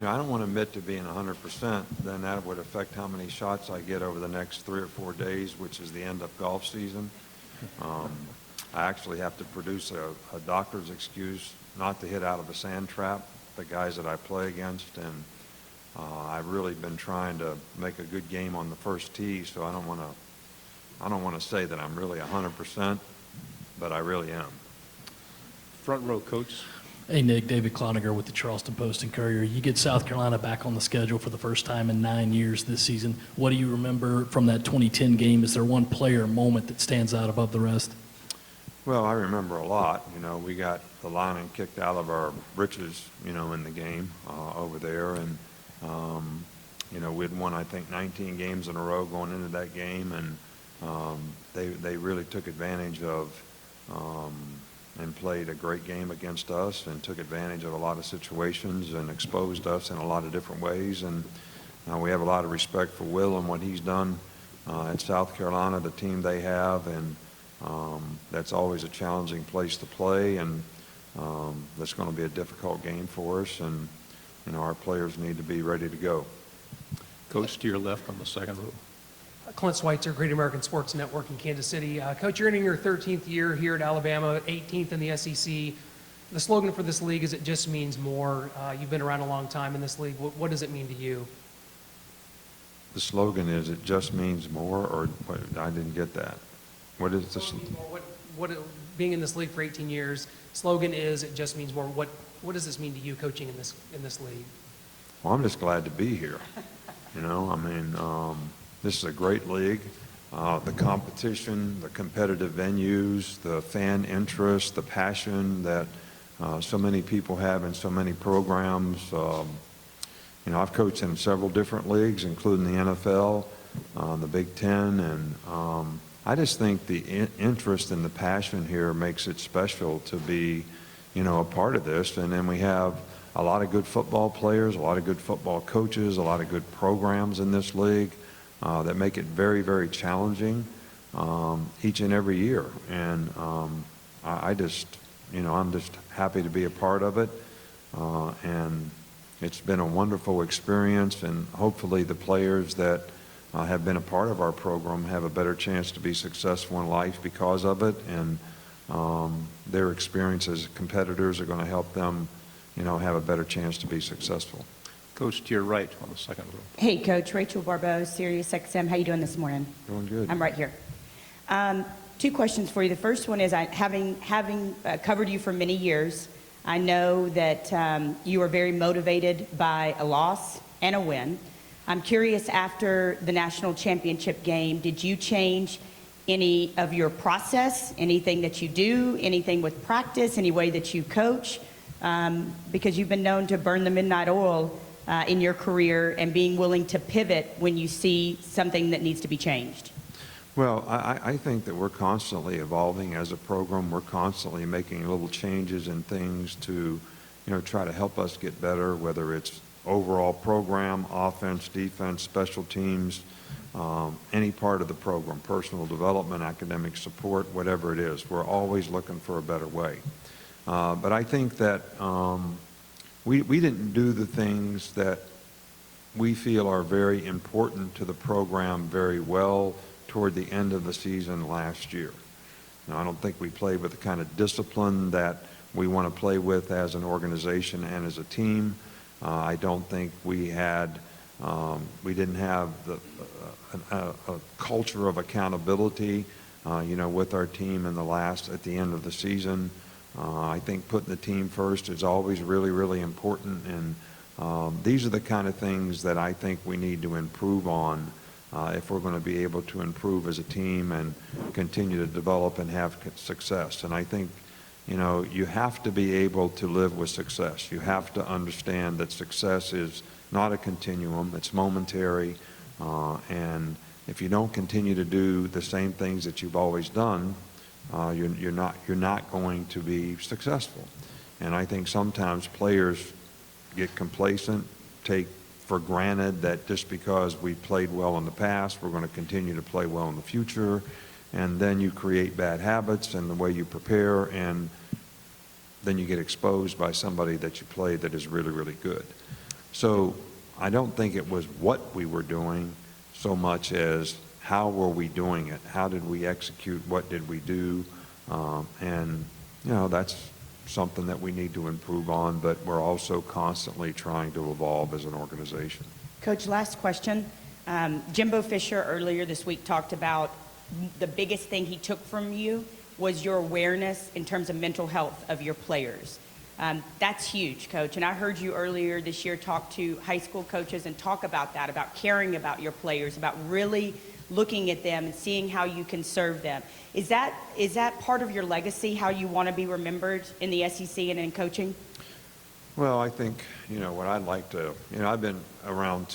I don't want to admit to being 100%, then that would affect how many shots I get over the next 3 or 4 days, which is the end of golf season. I actually have to produce a doctor's excuse not to hit out of a sand trap, the guys that I play against, and I've really been trying to make a good game on the first tee, so I don't want to say that I'm really 100%, but I really am. Front row, Coach. Hey, Nick, David Cloninger with the Charleston Post and Courier. You get South Carolina back on the schedule for the first time in 9 years this season. What do you remember from that 2010 game? Is there one player or moment that stands out above the rest? Well, I remember a lot. We got the lineman kicked out of our britches, in the game over there. And, we'd won, I think, 19 games in a row going into that game. And they really took advantage of and played a great game against us and took advantage of a lot of situations and exposed us in a lot of different ways. And we have a lot of respect for Will and what he's done at South Carolina, the team they have, and that's always a challenging place to play, and that's going to be a difficult game for us, and our players need to be ready to go. Coach, to your left on the second row. Clint Schweitzer, Great American Sports Network in Kansas City. Coach, you're entering your 13th year here at Alabama, 18th in the SEC. The slogan for this league is "It just means more." You've been around a long time in this league. What does it mean to you? The slogan is "It just means more," or what? I didn't get that. What is this? Being in this league for 18 years, slogan is "It just means more." What does this mean to you, coaching in this league? Well, I'm just glad to be here. This is a great league. The competition, the competitive venues, the fan interest, the passion that so many people have in so many programs. I've coached in several different leagues, including the NFL, the Big Ten, and I just think the interest and the passion here makes it special to be, a part of this. And then we have a lot of good football players, a lot of good football coaches, a lot of good programs in this league. That make it very, very challenging each and every year. And I'm just happy to be a part of it. And it's been a wonderful experience, and hopefully the players that have been a part of our program have a better chance to be successful in life because of it. And their experience as competitors are going to help them, have a better chance to be successful. Coach, to your right on the second row. Hey, Coach. Rachel Barbeau, Sirius XM. How you doing this morning? Doing good. I'm right here. 2 questions for you. The first one is, having covered you for many years, I know that you are very motivated by a loss and a win. I'm curious, after the national championship game, did you change any of your process, anything that you do, anything with practice, any way that you coach? Because you've been known to burn the midnight oil in your career and being willing to pivot when you see something that needs to be changed. Well, I think that we're constantly evolving as a program. We're constantly making little changes and things to, try to help us get better, whether it's overall program, offense, defense, special teams, any part of the program, personal development, academic support, whatever it is. We're always looking for a better way. But I think that we didn't do the things that we feel are very important to the program very well toward the end of the season last year. Now, I don't think we played with the kind of discipline that we want to play with as an organization and as a team. I don't think we didn't have a culture of accountability, with our team at the end of the season. I think putting the team first is always really, really important, and these are the kind of things that I think we need to improve on if we're going to be able to improve as a team and continue to develop and have success. And I think, you have to be able to live with success. You have to understand that success is not a continuum, it's momentary, and if you don't continue to do the same things that you've always done, you're not going to be successful. And I think sometimes players get complacent, take for granted that just because we played well in the past, we're going to continue to play well in the future, and then you create bad habits in the way you prepare, and then you get exposed by somebody that you play that is really, really good. So I don't think it was what we were doing so much as how were we doing it? How did we execute? What did we do? And, you know, that's something that we need to improve on, but we're also constantly trying to evolve as an organization. Coach, last question. Jimbo Fisher earlier this week talked about the biggest thing he took from you was your awareness in terms of mental health of your players. That's huge, Coach. And I heard you earlier this year talk to high school coaches and talk about that, about caring about your players, about really looking at them and seeing how you can serve them. Is that part of your legacy, how you want to be remembered in the SEC and in coaching? Well, I think, you know, what I'd like to, you know, I've been around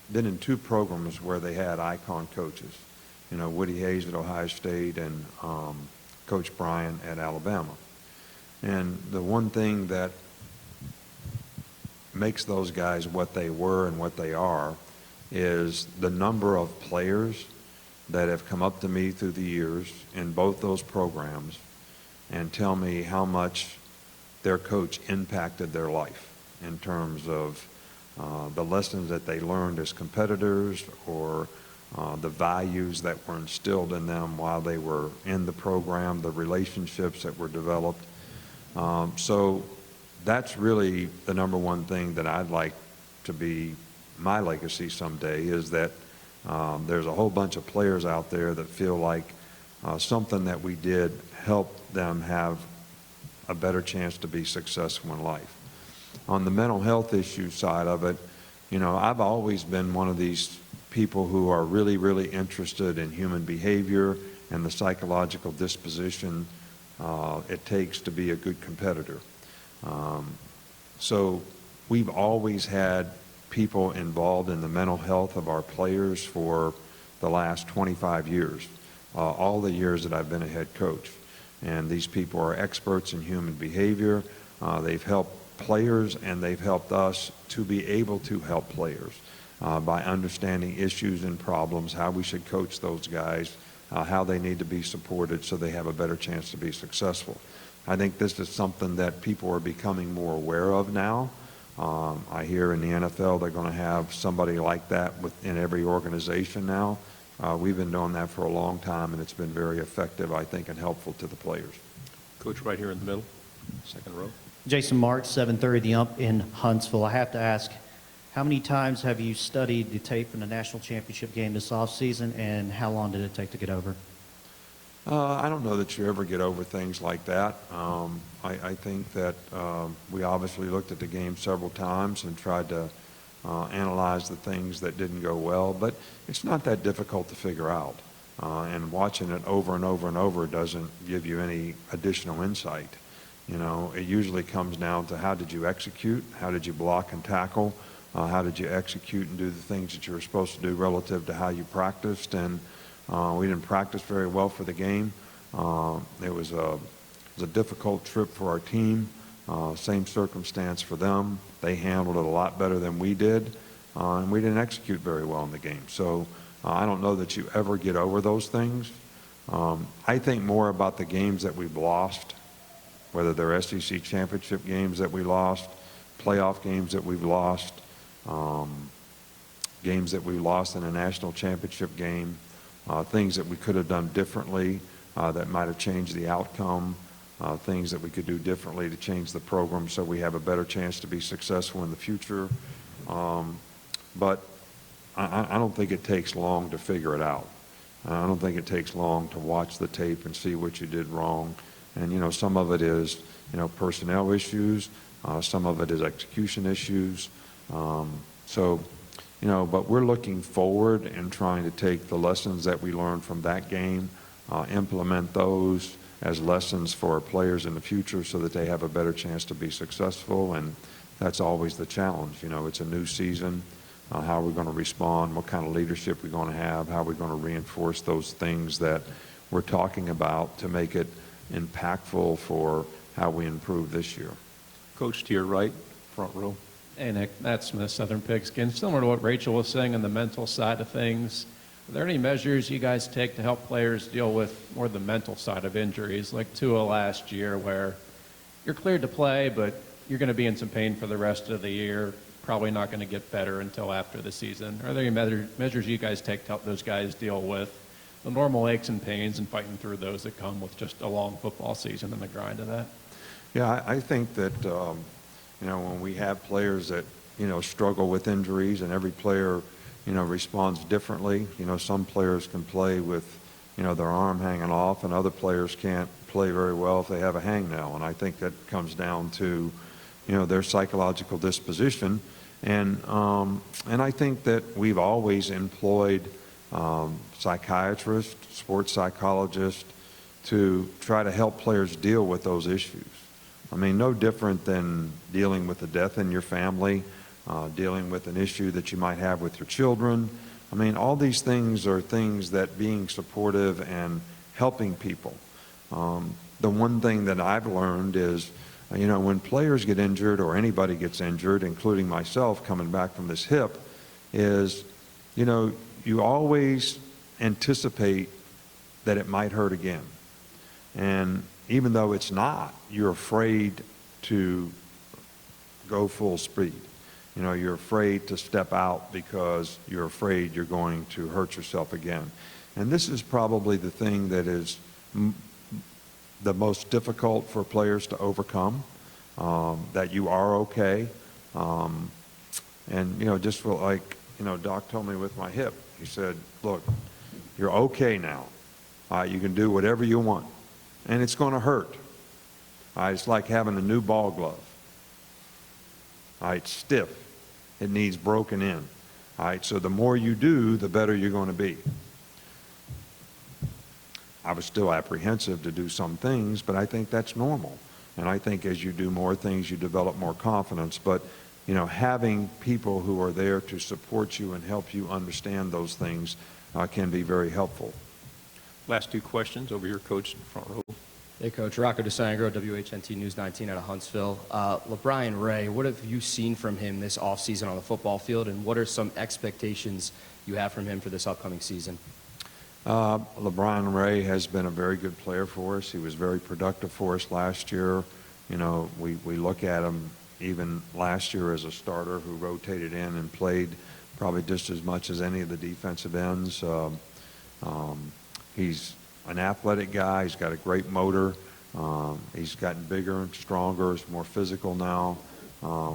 been in two programs where they had icon coaches. You know, Woody Hayes at Ohio State and Coach Bryan at Alabama. And the one thing that makes those guys what they were and what they are is the number of players that have come up to me through the years in both those programs and tell me how much their coach impacted their life in terms of the lessons that they learned as competitors or the values that were instilled in them while they were in the program, the relationships that were developed. So that's really the number one thing that I'd like to be my legacy someday, is that there's a whole bunch of players out there that feel like something that we did helped them have a better chance to be successful in life. On the mental health issue side of it, you know, I've always been one of these people who are really, really interested in human behavior and the psychological disposition it takes to be a good competitor. So we've always had people involved in the mental health of our players for the last 25 years, all the years that I've been a head coach. And these people are experts in human behavior. They've helped players and they've helped us to be able to help players by understanding issues and problems, how we should coach those guys, how they need to be supported so they have a better chance to be successful. I think this is something that people are becoming more aware of now. I hear in the NFL they're going to have somebody like that within every organization now. We've been doing that for a long time, and it's been very effective, I think, and helpful to the players. Coach, right here in the middle, second row. Jason Marks, 730 The Ump in Huntsville. I have to ask, how many times have you studied the tape from the national championship game this offseason, and how long did it take to get over? I don't know that you ever get over things like that. I think that we obviously looked at the game several times and tried to analyze the things that didn't go well, but it's not that difficult to figure out. And watching it over and over and over doesn't give you any additional insight. You know, it usually comes down to how did you execute, how did you block and tackle, how did you execute and do the things that you were supposed to do relative to how you practiced. And we didn't practice very well for the game. It was a difficult trip for our team. Same circumstance for them. They handled it a lot better than we did, and we didn't execute very well in the game. So I don't know that you ever get over those things. I think more about the games that we've lost, whether they're SEC championship games that we lost, playoff games that we've lost, games that we lost in a national championship game, things that we could have done differently that might have changed the outcome, things that we could do differently to change the program so we have a better chance to be successful in the future. But I don't think it takes long to figure it out. I don't think it takes long to watch the tape and see what you did wrong. And, you know, some of it is, you know, personnel issues. Some of it is execution issues. So, you know, but we're looking forward and trying to take the lessons that we learned from that game, implement those as lessons for our players in the future so that they have a better chance to be successful. And that's always the challenge. You know, it's a new season. How are we going to respond? What kind of leadership we're going to have? How are we going to reinforce those things that we're talking about to make it impactful for how we improve this year? Coach, to your right, front row. Hey, Nick, Matt Smith, Southern Pigskin. Similar to what Rachel was saying on the mental side of things, are there any measures you guys take to help players deal with more the mental side of injuries, like Tua last year, where you're cleared to play, but you're going to be in some pain for the rest of the year, probably not going to get better until after the season. Are there any measures you guys take to help those guys deal with the normal aches and pains and fighting through those that come with just a long football season and the grind of that? Yeah, I think that, when we have players that, struggle with injuries, and every player, responds differently. Some players can play with, their arm hanging off, and other players can't play very well if they have a hangnail. And I think that comes down to, their psychological disposition. And I think that we've always employed psychiatrists, sports psychologists, to try to help players deal with those issues. I mean, no different than dealing with the death in your family, dealing with an issue that you might have with your children. I mean, all these things are things that being supportive and helping people. The one thing that I've learned is, when players get injured or anybody gets injured, including myself coming back from this hip, is, you always anticipate that it might hurt again. And even though it's not, you're afraid to go full speed. You're afraid to step out because you're afraid you're going to hurt yourself again. And this is probably the thing that is the most difficult for players to overcome, that you are okay. And, just for like, Doc told me with my hip, he said, look, you're okay now. You can do whatever you want. And it's going to hurt. It's like having a new ball glove. It's stiff. It needs broken in. So the more you do, the better you're going to be. I was still apprehensive to do some things, but I think that's normal. And I think as you do more things, you develop more confidence. But, having people who are there to support you and help you understand those things can be very helpful. Last two questions over here, Coach, in the front row. Hey, Coach. Rocco DeSangro, WHNT News 19 out of Huntsville. LeBron Ray, what have you seen from him this offseason on the football field, and what are some expectations you have from him for this upcoming season? LeBron Ray has been a very good player for us. He was very productive for us last year. We look at him even last year as a starter who rotated in and played probably just as much as any of the defensive ends. He's an athletic guy. He's got a great motor. He's gotten bigger and stronger. He's more physical now.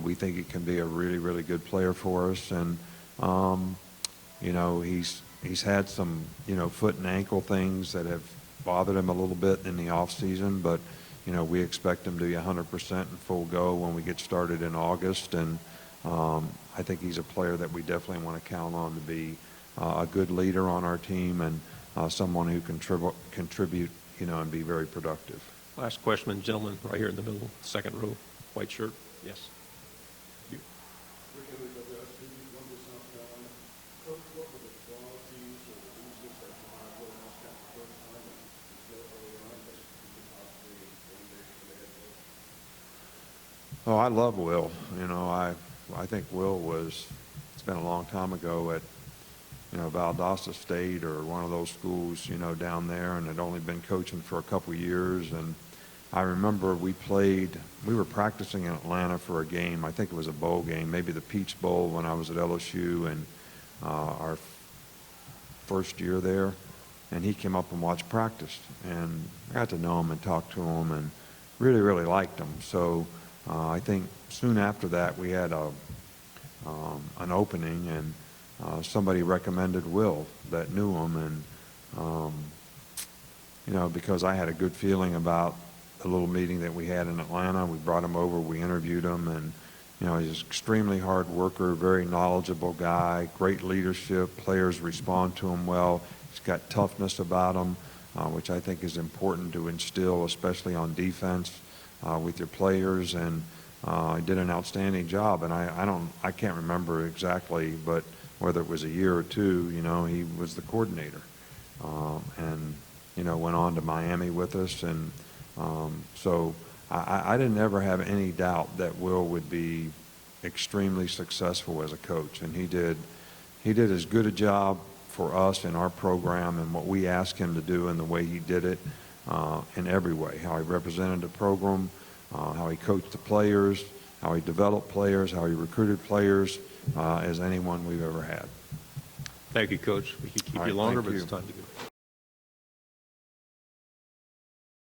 We think he can be a really, really good player for us. And, he's had some, foot and ankle things that have bothered him a little bit in the off season, but, we expect him to be 100% in full go when we get started in August. And I think he's a player that we definitely want to count on to be a good leader on our team and someone who can contribute, and be very productive. Last question, gentleman, right here in the middle, second row, white shirt. Yes. You. Oh, I love Will. I think Will it's been a long time ago at, Valdosta State or one of those schools, down there, and had only been coaching for a couple of years. And I remember we were practicing in Atlanta for a game. I think it was a bowl game, maybe the Peach Bowl when I was at LSU, and our first year there. And he came up and watched practice, and I got to know him and talk to him and really, really liked him. So I think soon after that we had an opening, and somebody recommended Will that knew him, and because I had a good feeling about the little meeting that we had in Atlanta. We brought him over, we interviewed him, and he's an extremely hard worker, very knowledgeable guy, great leadership. Players respond to him well. He's got toughness about him, which I think is important to instill, especially on defense with your players. And he did an outstanding job. And I can't remember exactly, but whether it was a year or two, he was the coordinator, and went on to Miami with us. And so I didn't ever have any doubt that Will would be extremely successful as a coach, and he did as good a job for us in our program and what we asked him to do, and the way he did it in every way, how he represented the program, how he coached the players, how he developed players, how he recruited players, as anyone we've ever had. Thank you, Coach. We could keep All you right, longer, thank but it's you. time to go.